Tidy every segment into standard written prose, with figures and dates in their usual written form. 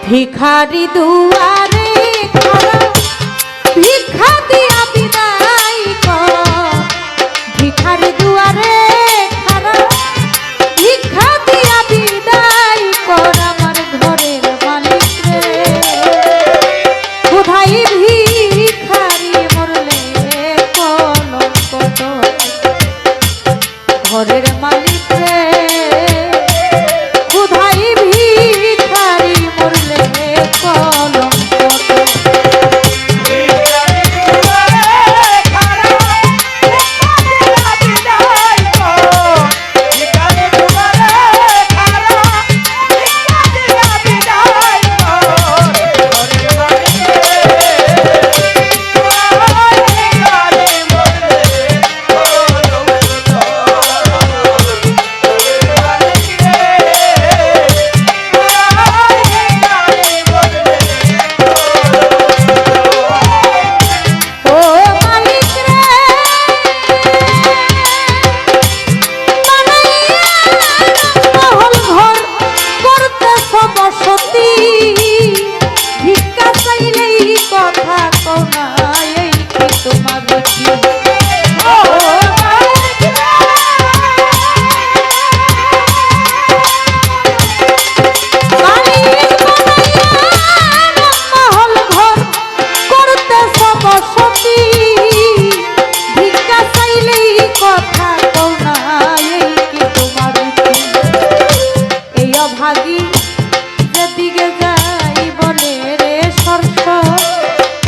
ভিখারি দুয়ারে খাড়া ভিক্ষা দিয়া বিদায় কর। ভিখারি দুয়ারে খাড়া ভিক্ষা দিয়া বিদায় কর। আমার ঘরের মালিক রে কোথায় ভিখারি মরলে কলঙ্ক তোর। ঘরের মালিক রে কোথায় ভিখারি মরলে কলঙ্ক তোর।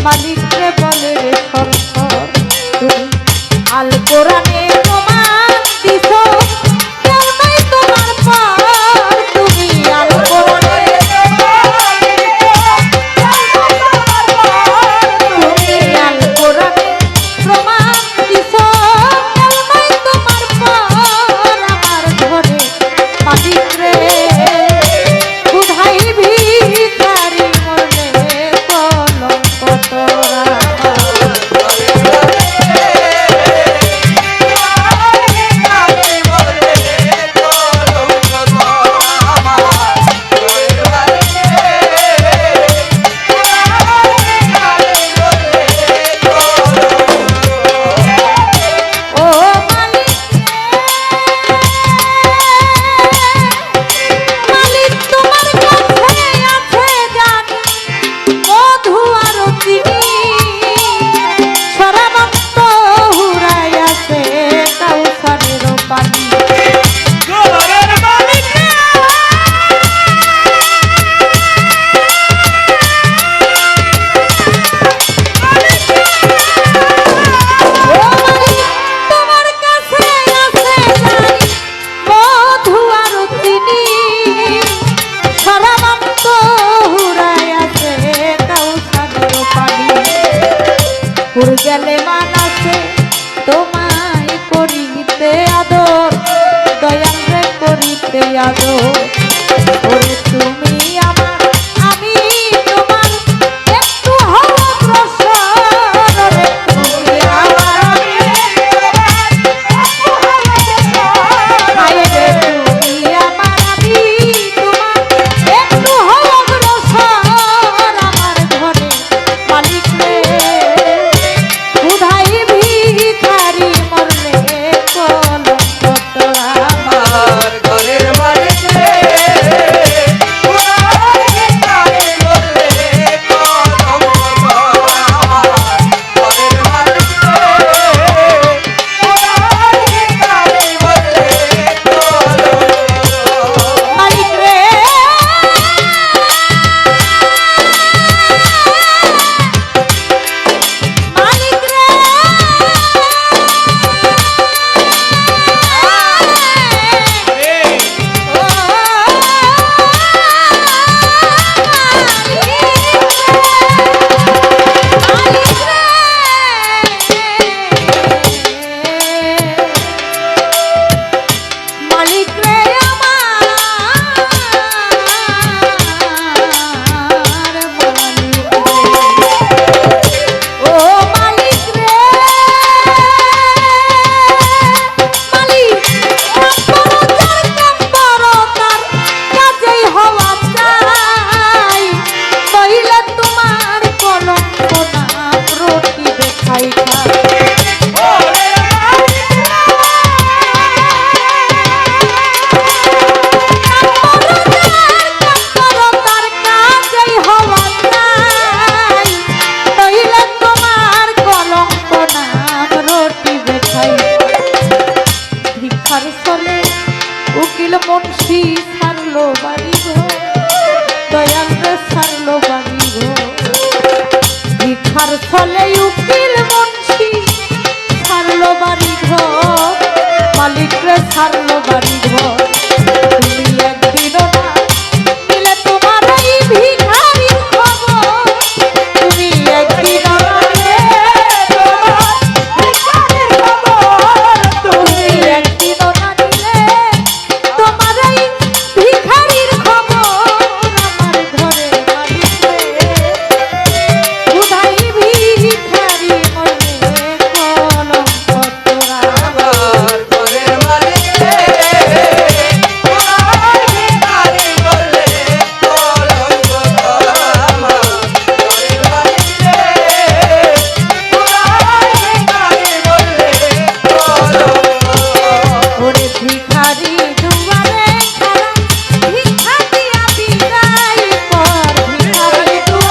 মালিক রে বলে রে সরসর তুমি আল কোরআনে প্রমাণ দিছো কেউ নাই তোমার পার। তুমি আল কোরআনে তুমি আল কোরআনে প্রমাণ দিছো কেউ নাই তোমার পার। আমার ঘরে মালিক রে কোথায় ভিখারি মরলে কলঙ্ক তোরা। গেলে মানাসে তোমায় করিতে আদর দয়াল রে করিতে আদর। ওরে তুমি আমার আমি তোমার একটু হও অগ্রসর। রে তুমি আমার আমি হায় রে তুমি আমার আমি তোমার একটু হও অগ্রসর। আমার ঘরে মালিক রে কোথায় ভিখারি মরলে কলঙ্ক তোর। আমার ঘরের মালিক রে মালিক রে ছাড়লে